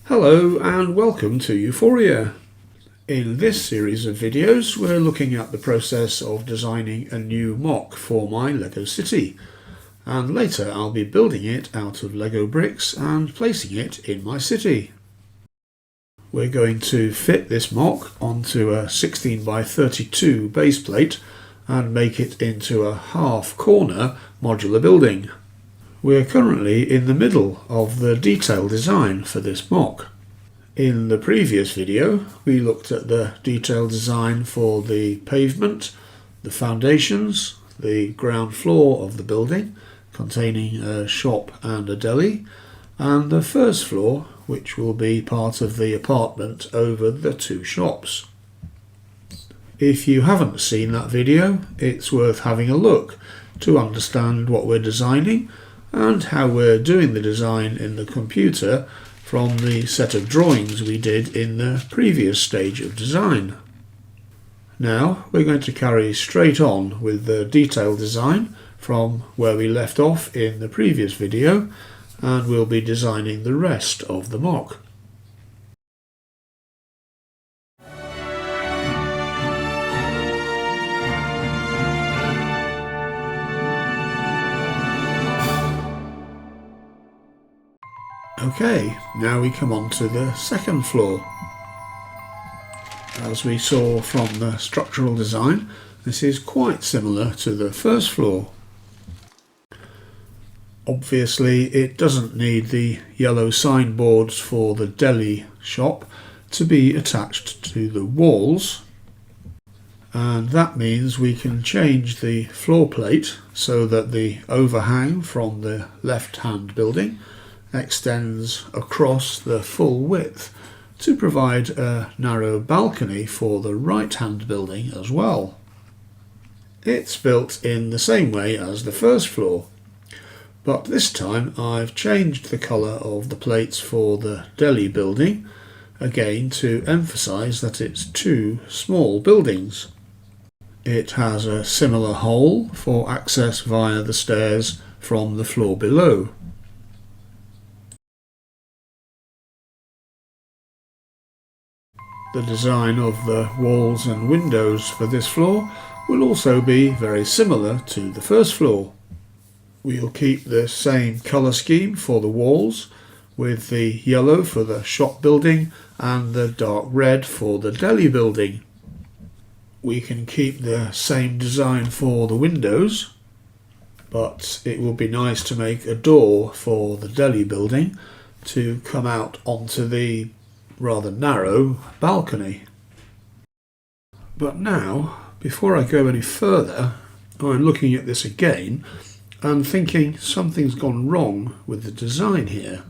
Hello and welcome to Euphoria. In this series of videos we're looking at the process of designing a new MOC for my LEGO city, and later I'll be building it out of LEGO bricks and placing it in my city. We're going to fit this MOC onto a 16 by 32 base plate and make it into a half corner modular building. We're currently in the middle of the detail design for this MOC. In the previous video we looked at the detail design for the pavement, the foundations, the ground floor of the building containing a shop and a deli, and the first floor, which will be part of the apartment over the two shops. If you haven't seen that video, it's worth having a look to understand what we're designing and how we're doing the design in the computer from the set of drawings we did in the previous stage of design. Now we're going to carry straight on with the detail design from where we left off in the previous video, and we'll be designing the rest of the MOC. Okay, now we come on to the second floor. As we saw from the structural design, this is quite similar to the first floor. Obviously it doesn't need the yellow signboards for the deli shop to be attached to the walls, and that means we can change the floor plate so that the overhang from the left hand building extends across the full width to provide a narrow balcony for the right hand building as well. It's built in the same way as the first floor, but this time I've changed the colour of the plates for the deli building, again to emphasise that it's two small buildings. It has a similar hole for access via the stairs from the floor below. The design of the walls and windows for this floor will also be very similar to the first floor. We'll keep the same colour scheme for the walls, with the yellow for the shop building and the dark red for the deli building. We can keep the same design for the windows, but it would be nice to make a door for the deli building to come out onto the rather narrow balcony. But now, before I go any further, I'm looking at this again and thinking something's gone wrong with the design here.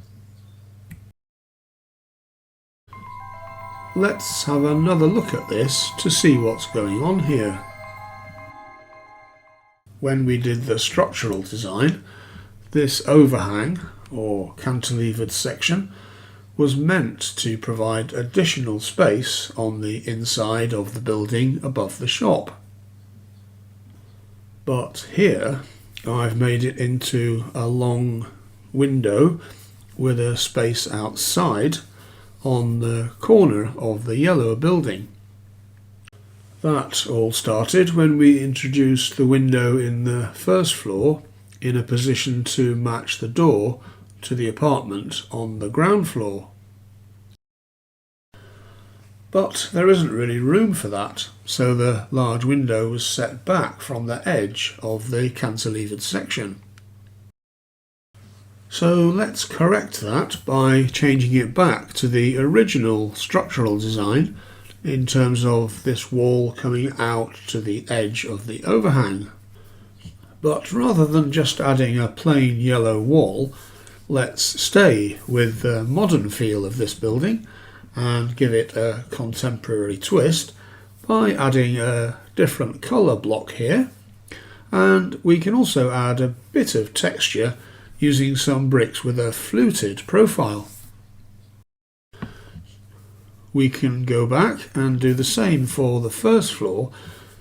Let's have another look at this to see what's going on here. When we did the structural design, this overhang or cantilevered section was meant to provide additional space on the inside of the building above the shop. But here I've made it into a long window with a space outside on the corner of the yellow building. That all started when we introduced the window in the first floor in a position to match the door to the apartment on the ground floor. But there isn't really room for that, so the large window was set back from the edge of the cantilevered section. So let's correct that by changing it back to the original structural design in terms of this wall coming out to the edge of the overhang. But rather than just adding a plain yellow wall, let's stay with the modern feel of this building and give it a contemporary twist by adding a different colour block here, and we can also add a bit of texture using some bricks with a fluted profile. We can go back and do the same for the first floor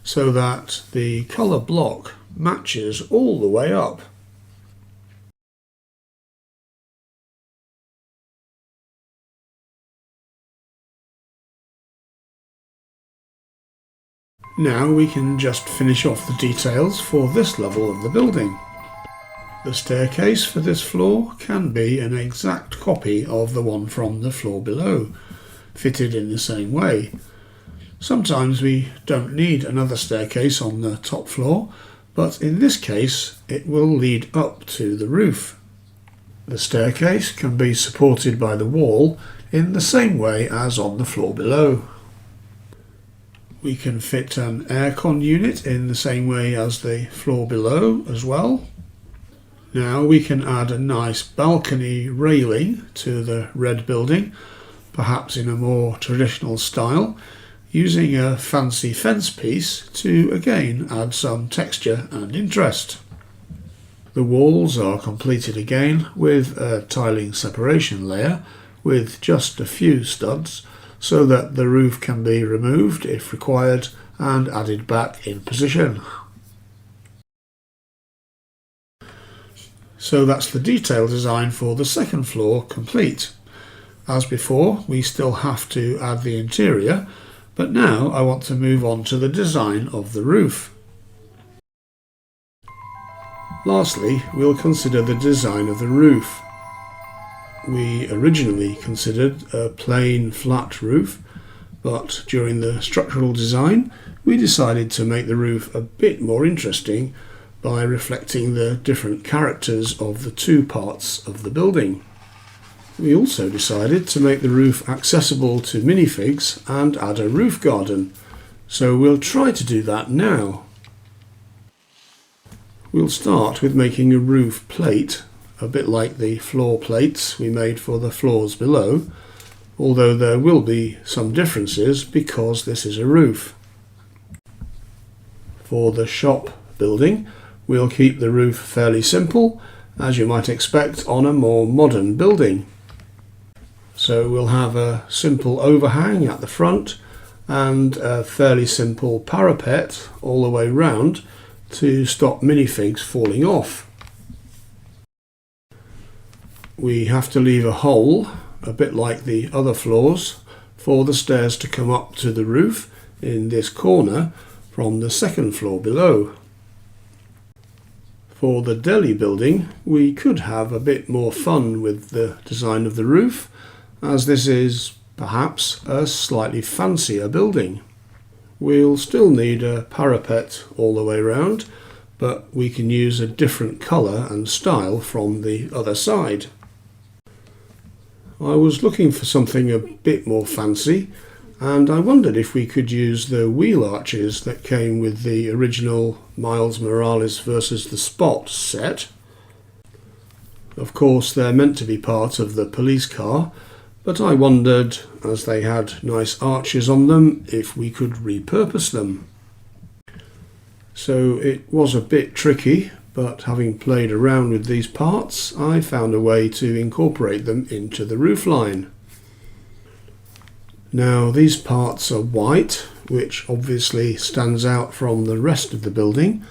so that the colour block matches all the way up. Now we can just finish off the details for this level of the building. The staircase for this floor can be an exact copy of the one from the floor below, fitted in the same way. Sometimes we don't need another staircase on the top floor, but in this case it will lead up to the roof. The staircase can be supported by the wall in the same way as on the floor below. We can fit an aircon unit in the same way as the floor below as well. Now we can add a nice balcony railing to the red building, perhaps in a more traditional style, using a fancy fence piece to again add some texture and interest. The walls are completed again with a tiling separation layer with just a few studs, so that the roof can be removed if required and added back in position. So that's the detail design for the second floor complete. As before, we still have to add the interior, but now I want to move on to the design of the roof. Lastly, we'll consider the design of the roof. We originally considered a plain flat roof, but during the structural design we decided to make the roof a bit more interesting by reflecting the different characters of the two parts of the building. We also decided to make the roof accessible to minifigs and add a roof garden, so we'll try to do that now. We'll start with making a roof plate, a bit like the floor plates we made for the floors below, although there will be some differences because this is a roof. For the shop building, we'll keep the roof fairly simple, as you might expect on a more modern building. So we'll have a simple overhang at the front and a fairly simple parapet all the way round to stop minifigs falling off. We have to leave a hole, a bit like the other floors, for the stairs to come up to the roof in this corner from the second floor below. For the deli building, we could have a bit more fun with the design of the roof, as this is perhaps a slightly fancier building. We'll still need a parapet all the way round, but we can use a different colour and style from the other side. I was looking for something a bit more fancy, and I wondered if we could use the wheel arches that came with the original Miles Morales vs. the Spot set. Of course, they're meant to be part of the police car, but I wondered, as they had nice arches on them, if we could repurpose them. So it was a bit tricky, but having played around with these parts, I found a way to incorporate them into the roofline. Now these parts are white, which obviously stands out from the rest of the building,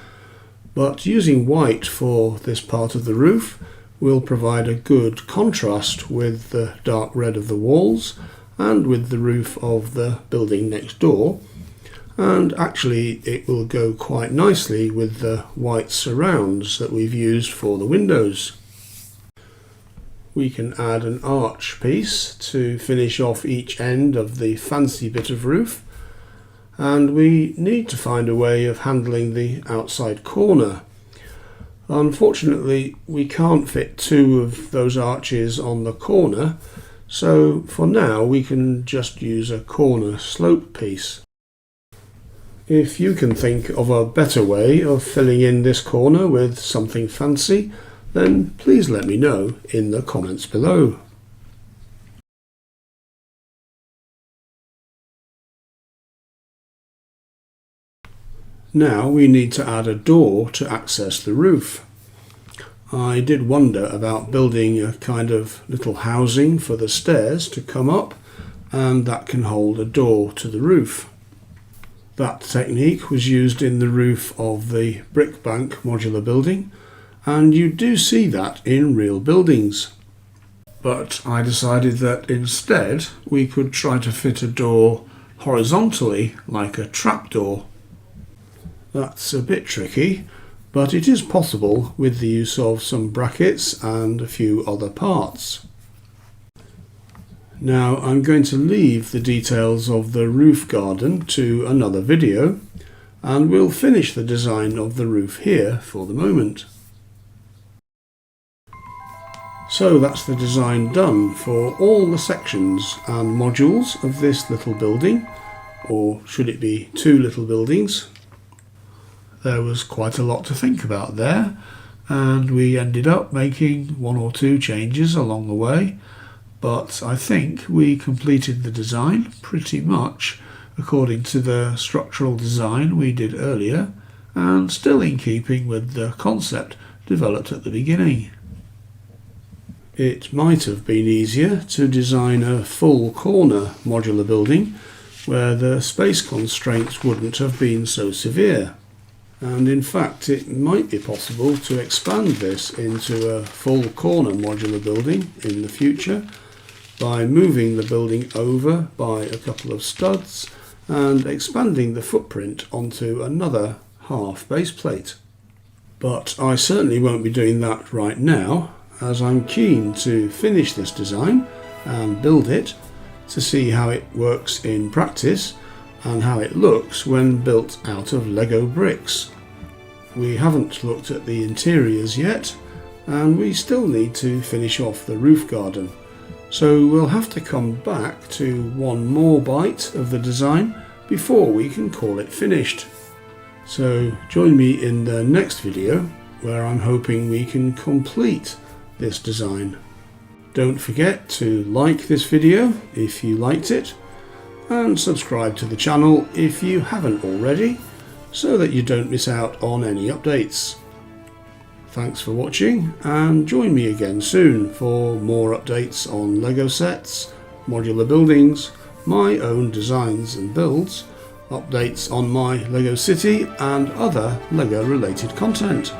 but using white for this part of the roof will provide a good contrast with the dark red of the walls and with the roof of the building next door, and actually it will go quite nicely with the white surrounds that we've used for the windows. We can add an arch piece to finish off each end of the fancy bit of roof, and we need to find a way of handling the outside corner. Unfortunately, we can't fit two of those arches on the corner, so for now we can just use a corner slope piece. If you can think of a better way of filling in this corner with something fancy, then please let me know in the comments below. Now we need to add a door to access the roof. I did wonder about building a kind of little housing for the stairs to come up, and that can hold a door to the roof. That technique was used in the roof of the Brickbank modular building, and you do see that in real buildings. But I decided that instead we could try to fit a door horizontally like a trapdoor. That's a bit tricky, but it is possible with the use of some brackets and a few other parts. Now I'm going to leave the details of the roof garden to another video, and we'll finish the design of the roof here for the moment. So that's the design done for all the sections and modules of this little building, or should it be two little buildings? There was quite a lot to think about there, and we ended up making one or two changes along the way, but I think we completed the design pretty much according to the structural design we did earlier, and still in keeping with the concept developed at the beginning. It might have been easier to design a full corner modular building where the space constraints wouldn't have been so severe. And in fact it might be possible to expand this into a full corner modular building in the future by moving the building over by a couple of studs and expanding the footprint onto another half base plate. But I certainly won't be doing that right now, as I'm keen to finish this design and build it to see how it works in practice and how it looks when built out of Lego bricks. We haven't looked at the interiors yet, and we still need to finish off the roof garden. So we'll have to come back to one more bite of the design before we can call it finished. So join me in the next video where I'm hoping we can complete this design. Don't forget to like this video if you liked it, and subscribe to the channel if you haven't already, so that you don't miss out on any updates. Thanks for watching, and join me again soon for more updates on Lego sets, modular buildings, my own designs and builds, updates on my Lego City and other Lego related content.